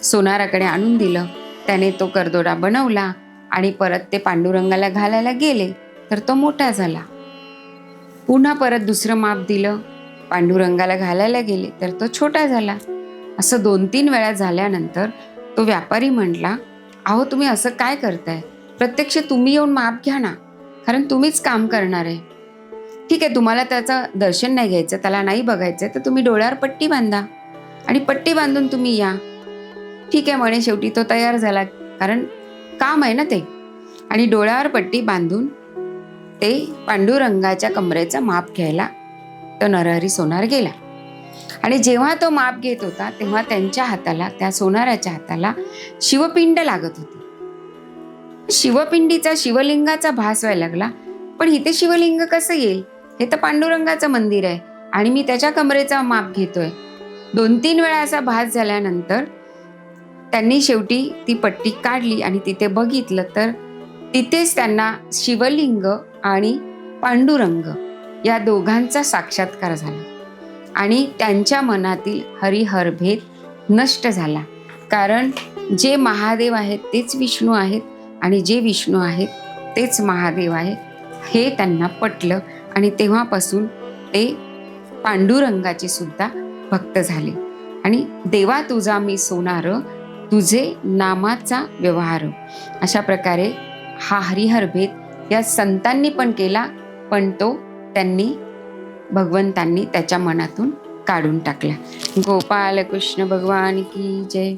सोनाराकडे आणून दिलं. त्याने तो करदोडा बनवला आणि परत ते पांडुरंगाला घालायला गेले तर तो मोठा झाला. पुन्हा परत दुसरं माप दिलं, पांडुरंगाला घालायला गेले तर तो छोटा झाला. असं 2-3 वेळा झाल्यानंतर तो व्यापारी म्हटला, अहो तुम्ही असं काय करताय? प्रत्यक्ष तुम्ही येऊन माप घ्या ना, कारण तुम्हीच काम करणार आहे. ठीक आहे, तुम्हाला त्याचं दर्शन नाही घ्यायचं, त्याला नाही बघायचं तर तुम्ही डोळ्यावर पट्टी बांधा आणि पट्टी बांधून तुम्ही या. ठीक आहे म्हणे, शेवटी तो तयार झाला, कारण काम आहे ना ते. आणि डोळ्यावर पट्टी बांधून ते पांडुरंगाच्या कमरेचं माप घ्यायला तो नरहरी सोनार गेला. आणि जेव्हा तो माप घेत होता तेव्हा त्यांच्या हाताला, त्या सोनाराच्या हाताला शिवपिंड लागत होती. शिवपिंडीचा, शिवलिंगाचा भास व्हायला लागला. पण इथे शिवलिंग कसं येईल? हे तर पांडुरंगाचं मंदिर आहे आणि मी त्याच्या कमरेचा माप घेतोय. 2-3 वेळा असा भास झाल्यानंतर त्यांनी शेवटी ती पट्टी काढली आणि तिथे बघितलं तर तिथेच त्यांना शिवलिंग आणि पांडुरंग या दोघांचा साक्षात्कार झाला आणि त्यांच्या मनातील हरिहर भेद नष्ट झाला. कारण जे महादेव आहेत तेच विष्णू आहेत आणि जे विष्णू आहेत तेच महादेव आहेत हे त्यांना पटलं आणि तेव्हापासून ते पांडुरंगाचे सुद्धा भक्त झाले. आणि देवा तुझा मी सोनार, तुझे नामाचा व्यवहार, अशा प्रकारे हा हरिहर भेद या संतांनी पण केला, पण तो त्यांनी, भगवंतांनी त्याच्या मनातून काढून टाकला. गोपाल कृष्ण भगवान की जय.